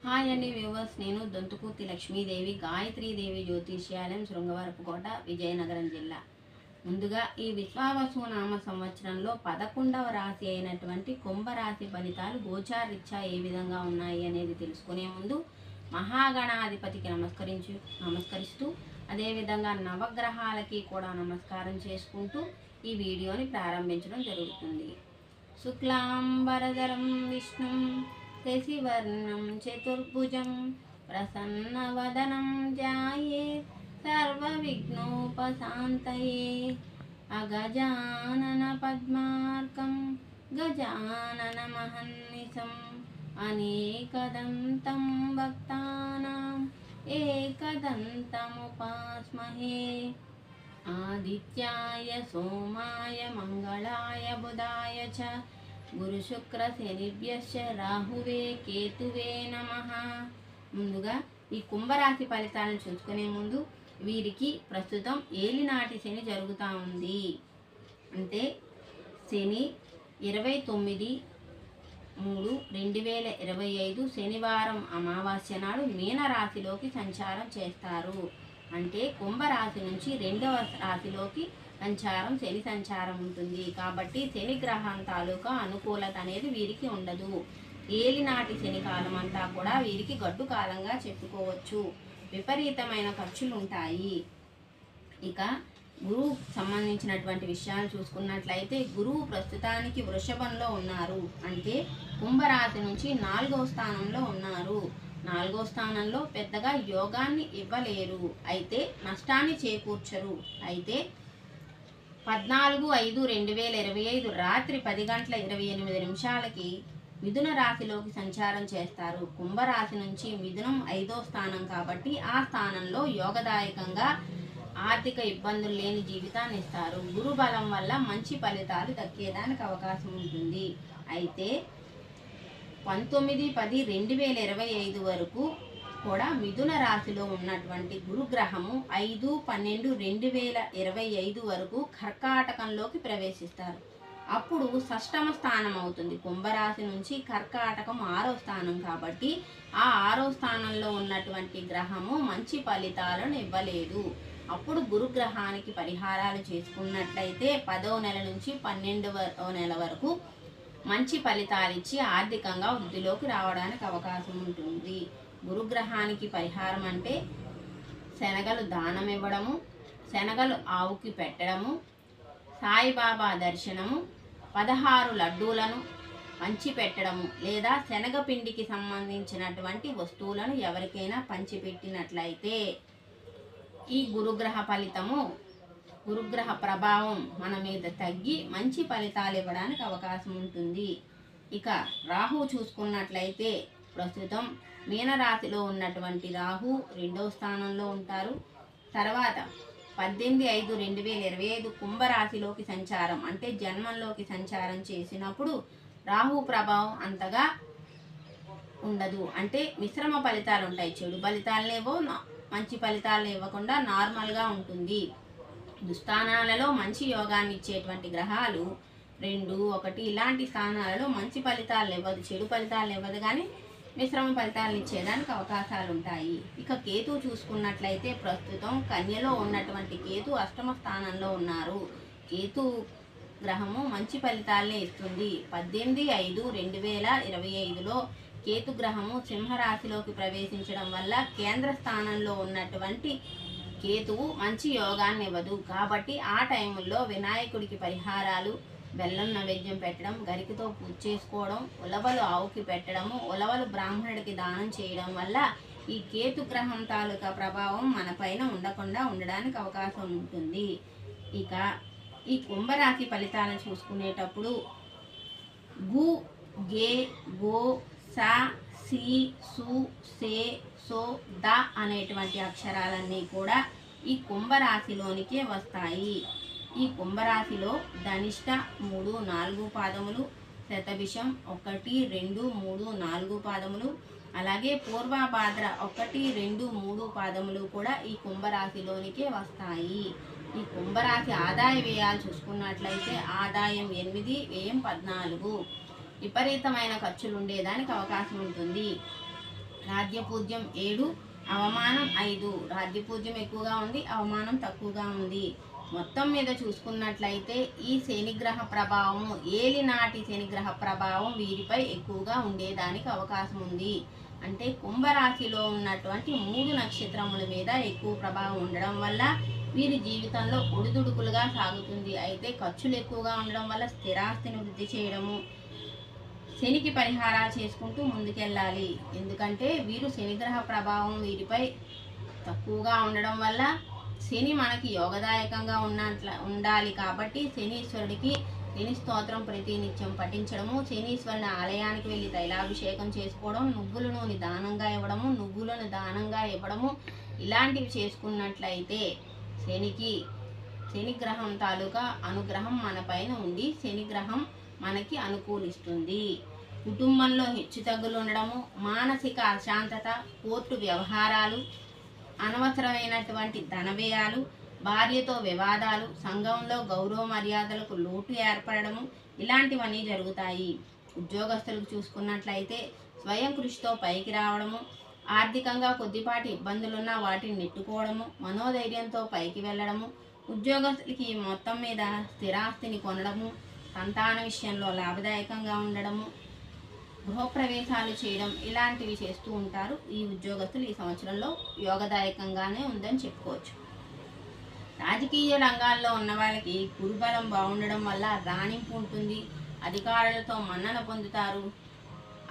Hi అండి viewers, నేను దొంతుకూర్తి లక్ష్మీదేవి గాయత్రీదేవి జ్యోతిష్యాలయం శృంగవరపుకోట విజయనగరం జిల్లా. ముందుగా ఈ విశ్వావసు నామ సంవత్సరంలో 11వ రాశి అయినటువంటి కుంభరాశి ఫలితాలు గోచారీత్యా ఏ విధంగా ఉన్నాయి అనేది తెలుసుకునే ముందు మహాగణాధిపతికి నమస్కరిస్తూ అదేవిధంగా నవగ్రహాలకి కూడా నమస్కారం చేసుకుంటూ ఈ వీడియోని ప్రారంభించడం జరుగుతుంది. శుక్లాంబరధరం విష్ణుం శశివర్ణం చతుర్భుజం ప్రసన్నవదనం ధ్యాయే సర్వవిఘ్నోపశాంతయే అగజానన పద్మార్కం గజానన మహన్నిశం అనేకదంతం భక్తానాం ఏకదంతముపాస్మహే. ఆదిత్యాయ సోమాయ మంగళాయ బుధాయ చ గురు శుక్ర శనిభ్యశ్చ రాహువే కేతువే నమః. ముందుగా ఈ కుంభరాశి ఫలితాలను చూసుకునే ముందు వీరికి ప్రస్తుతం ఏలినాటి శని జరుగుతూ ఉంది. అంటే శని 29/3/2025 శనివారం అమావాస్య నాడు మీనరాశిలోకి సంచారం చేస్తారు. అంటే కుంభరాశి నుంచి 2వ రాశిలోకి శని సంచారం ఉంటుంది. కాబట్టి శని గ్రహం తాలూకా అనుకూలత అనేది వీరికి ఉండదు. ఏలినాటి శని కాలం అంతా కూడా వీరికి గడ్డు కాలంగా చెప్పుకోవచ్చు. విపరీతమైన ఖర్చులు ఉంటాయి. ఇక గురువు సంబంధించినటువంటి విషయాలు చూసుకున్నట్లయితే గురువు ప్రస్తుతానికి వృషభంలో ఉన్నారు. అంటే కుంభరాశి నుంచి 4వ స్థానంలో ఉన్నారు. 4వ స్థానంలో పెద్దగా యోగాన్ని ఇవ్వలేరు, అయితే నష్టాన్ని చేకూర్చరు. అయితే 14/5/2025 రాత్రి 10:28 మిథున రాశిలోకి సంచారం చేస్తారు. కుంభరాశి నుంచి మిథునం 5వ స్థానం కాబట్టి ఆ స్థానంలో యోగదాయకంగా ఆర్థిక ఇబ్బందులు లేని జీవితాన్ని ఇస్తారు. గురు బలం వల్ల మంచి ఫలితాలు దక్కేదానికి అవకాశం ఉంటుంది. అయితే 19/10/2025 వరకు కూడా మిథున రాశిలో ఉన్నటువంటి గురుగ్రహము 5/12/2025 వరకు కర్కాటకంలోకి ప్రవేశిస్తారు. అప్పుడు షష్టమ స్థానం అవుతుంది. కుంభరాశి నుంచి కర్కాటకం 6వ స్థానం కాబట్టి ఆ 6వ స్థానంలో ఉన్నటువంటి గ్రహము మంచి ఫలితాలను ఇవ్వలేదు. అప్పుడు గురుగ్రహానికి పరిహారాలు చేసుకున్నట్లయితే 10వ నెల నుంచి 12వ నెల వరకు మంచి ఫలితాలు ఇచ్చి ఆర్థికంగా వృద్ధిలోకి రావడానికి అవకాశం ఉంటుంది. గురుగ్రహానికి పరిహారం అంటే శనగలు దానం ఇవ్వడము, శనగలు ఆవుకి పెట్టడము, సాయిబాబా దర్శనము, 16 లడ్డూలను పంచిపెట్టడము లేదా శనగపిండికి సంబంధించినటువంటి వస్తువులను ఎవరికైనా పంచిపెట్టినట్లయితే ఈ గురుగ్రహ ఫలితము, గురుగ్రహ ప్రభావం మన మీద తగ్గి మంచి ఫలితాలు ఇవ్వడానికి అవకాశం ఉంటుంది. ఇక రాహు చూసుకున్నట్లయితే ప్రస్తుతం మీనరాశిలో ఉన్నటువంటి రాహు 2వ స్థానంలో ఉంటారు. తర్వాత 18/5/2025 కుంభరాశిలోకి సంచారం అంటే జన్మంలోకి సంచారం చేసినప్పుడు రాహు ప్రభావం అంతగా ఉండదు. అంటే మిశ్రమ ఫలితాలు ఉంటాయి. చెడు ఫలితాలనేవో మంచి ఫలితాలు ఇవ్వకుండా నార్మల్గా ఉంటుంది. దుస్థానాలలో మంచి యోగాన్ని ఇచ్చేటువంటి గ్రహాలు 2, 1 ఇలాంటి స్థానాలలో మంచి ఫలితాలు ఇవ్వదు, చెడు ఫలితాలు ఇవ్వదు, కానీ మిశ్రమ ఫలితాలు ఇచ్చేదానికి అవకాశాలు ఉంటాయి. ఇక కేతు చూసుకున్నట్లయితే ప్రస్తుతం కన్యలో ఉన్నటువంటి కేతు 8వ స్థానంలో ఉన్నారు. కేతు గ్రహము మంచి ఫలితాలనే ఇస్తుంది. 18/5/2025లో కేతు గ్రహము సింహరాశిలోకి ప్రవేశించడం వల్ల కేంద్ర స్థానంలో ఉన్నటువంటి కేతువు మంచి యోగాన్ని ఇవ్వదు. కాబట్టి ఆ టైంలో వినాయకుడికి పరిహారాలు, బెల్లం నైవేద్యం పెట్టడం, గరికతో పూజ చేసుకోవడం, ఉలవలు ఆవుకి పెట్టడము, ఉలవలు బ్రాహ్మణుడికి దానం చేయడం వల్ల ఈ కేతు గ్రహం తాలూకా ప్రభావం మన పైన ఉండడానికి అవకాశం ఉంటుంది. ఇక ఈ కుంభరాశి ఫలితాలను చూసుకునేటప్పుడు గు, గే, గో, సా, సి, సు, సే, సో, ద అనేటువంటి అక్షరాలన్నీ కూడా ఈ కుంభరాశిలోనికే వస్తాయి. ఈ కుంభరాశిలో ధనిష్ట 3, 4 పాదములు, శతభిషం 1, 2, 3, 4 పాదములు, అలాగే పూర్వభాద్ర 1, 2, 3 పాదములు కూడా ఈ కుంభరాశిలోనికే వస్తాయి. ఈ కుంభరాశి ఆదాయ వ్యయాలు చూసుకున్నట్లయితే ఆదాయం 8, వ్యయం 14. విపరీతమైన ఖర్చులు ఉండేదానికి అవకాశం ఉంటుంది. రాజ్యపూజ్యం 7, అవమానం 5. రాజ్యపూజ్యం ఎక్కువగా ఉంది, అవమానం తక్కువగా ఉంది. మొత్తం మీద చూసుకున్నట్లయితే ఈ శనిగ్రహ ప్రభావము, ఏలినాటి శనిగ్రహ ప్రభావం వీరిపై ఎక్కువగా ఉండేదానికి అవకాశం ఉంది. అంటే కుంభరాశిలో ఉన్నటువంటి 3 నక్షత్రముల మీద ఎక్కువ ప్రభావం ఉండడం వల్ల వీరి జీవితంలో ఒడిదుడుకులుగా సాగుతుంది. అయితే ఖర్చులు ఎక్కువగా ఉండడం వల్ల స్థిరాస్తిని వృద్ధి చేయడము, శనికి పరిహారాలు చేసుకుంటూ ముందుకెళ్ళాలి. ఎందుకంటే వీరు శనిగ్రహ ప్రభావం వీరిపై తక్కువగా ఉండడం వల్ల శని మనకి యోగదాయకంగా ఉండాలి. కాబట్టి శనీశ్వరుడికి శని స్తోత్రం ప్రతినిత్యం పఠించడము, శనీశ్వరుని ఆలయానికి వెళ్ళి తైలాభిషేకం చేసుకోవడం, నువ్వుల నూనె దానంగా ఇవ్వడము, నువ్వులను దానంగా ఇవ్వడము, ఇలాంటివి చేసుకున్నట్లయితే శనిగ్రహం తాలూకా అనుగ్రహం మన పైన ఉండి శనిగ్రహం మనకి అనుకూలిస్తుంది. కుటుంబంలో హెచ్చుతగ్గులు ఉండడము, మానసిక అశాంతత, కోర్టు వ్యవహారాలు, అనవసరమైనటువంటి ధనవ్యయాలు, భార్యతో వివాదాలు, సంఘంలో గౌరవ మర్యాదలకు లోటు ఏర్పడము, ఇలాంటివన్నీ జరుగుతాయి. ఉద్యోగస్తులకు చూసుకున్నట్లయితే స్వయం కృషితో పైకి రావడము, ఆర్థికంగా కొద్దిపాటి ఇబ్బందులున్నా వాటిని నెట్టుకోవడము, మనోధైర్యంతో పైకి వెళ్ళడము, ఉద్యోగస్తులకి మొత్తం మీద స్థిరాస్తిని కొనడము, సంతాన విషయంలో లాభదాయకంగా ఉండడము, గృహప్రవేశాలు చేయడం, ఇలాంటివి చేస్తూ ఉంటారు. ఈ ఉద్యోగస్తులు ఈ సంవత్సరంలో యోగదాయకంగానే ఉందని చెప్పుకోవచ్చు. రాజకీయ రంగాల్లో ఉన్న వాళ్ళకి గురుబలం బాగుండడం వల్ల రాణింపు ఉంటుంది. అధికారులతో మన్నన పొందుతారు.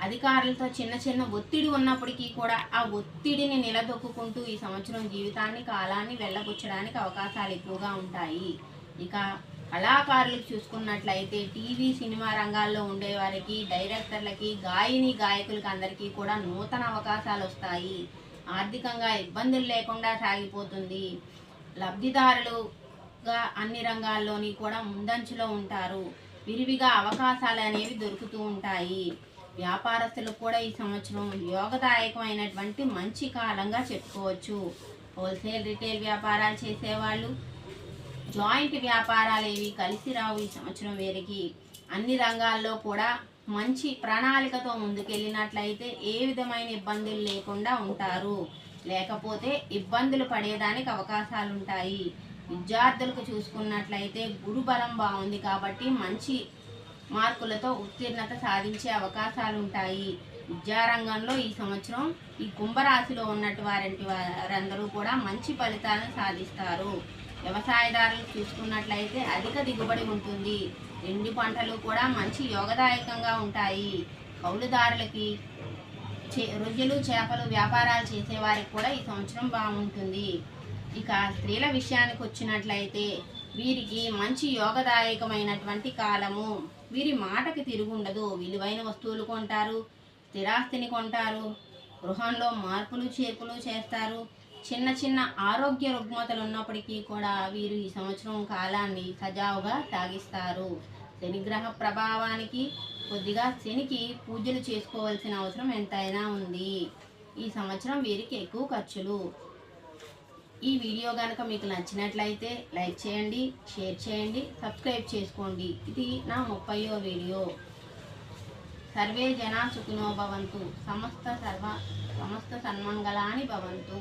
అధికారులతో చిన్న ఒత్తిడి ఉన్నప్పటికీ కూడా ఆ ఒత్తిడిని నిలదొక్కుంటూ ఈ సంవత్సరం జీవితాన్ని కాలాన్ని వెళ్ళబుచ్చడానికి అవకాశాలు ఎక్కువగా ఉంటాయి. ఇక కళాకారులకు చూసుకున్నట్లయితే టీవీ సినిమా రంగాల్లో ఉండేవారికి, డైరెక్టర్లకి, గాయకులకి అందరికీ కూడా నూతన అవకాశాలు వస్తాయి. ఆర్థికంగా ఇబ్బందులు లేకుండా సాగిపోతుంది. లబ్ధిదారులుగా అన్ని రంగాల్లోని కూడా ముందంచులో ఉంటారు. విరివిగా అవకాశాలు అనేవి దొరుకుతూ ఉంటాయి. వ్యాపారస్తులకు కూడా ఈ సంవత్సరం యోగదాయకమైనటువంటి మంచి కాలంగా చెప్పుకోవచ్చు. హోల్సేల్ రిటైల్ వ్యాపారాలు చేసేవాళ్ళు, జాయింట్ వ్యాపారాలు ఏవి కలిసి రావు ఈ సంవత్సరం వీరికి. అన్ని రంగాల్లో కూడా మంచి ప్రణాళికతో ముందుకెళ్ళినట్లయితే ఏ విధమైన ఇబ్బందులు లేకుండా ఉంటారు. లేకపోతే ఇబ్బందులు పడేదానికి అవకాశాలు ఉంటాయి. విద్యార్థులకు చూసుకున్నట్లయితే గురుబలం బాగుంది కాబట్టి మంచి మార్కులతో ఉత్తీర్ణత సాధించే అవకాశాలు ఉంటాయి. విద్యారంగంలో ఈ సంవత్సరం ఈ కుంభరాశిలో ఉన్నటువంటి వారందరూ కూడా మంచి ఫలితాలను సాధిస్తారు. వ్యవసాయదారులు చూసుకున్నట్లయితే అధిక దిగుబడి ఉంటుంది. ఎండు పంటలు కూడా మంచి యోగదాయకంగా ఉంటాయి. కౌలుదారులకి రొయ్యలు, చేపలు వ్యాపారాలు చేసేవారికి కూడా ఈ సంవత్సరం బాగుంటుంది. ఇక స్త్రీల విషయానికి వచ్చినట్లయితే వీరికి మంచి యోగదాయకమైనటువంటి కాలము. వీరి మాటకి తిరుగుండదు. విలువైన వస్తువులు కొంటారు, స్థిరాస్తిని కొంటారు, గృహంలో మార్పులు చేర్పులు చేస్తారు. చిన్న ఆరోగ్య రుగ్మతలు ఉన్నప్పటికీ కూడా వీరు ఈ సంవత్సరం కాలాన్ని సజావుగా సాగిస్తారు. శనిగ్రహ ప్రభావానికి కొద్దిగా శనికి పూజలు చేసుకోవాల్సిన అవసరం ఎంతైనా ఉంది. ఈ సంవత్సరం వీరికి ఎక్కువ ఖర్చులు. ఈ వీడియో కనుక మీకు నచ్చినట్లయితే లైక్ చేయండి, షేర్ చేయండి, సబ్స్క్రైబ్ చేసుకోండి. ఇది నా 30వ వీడియో. సర్వే జనా సుఖినో భవంతు, సమస్త సన్మంగళాని భవంతు.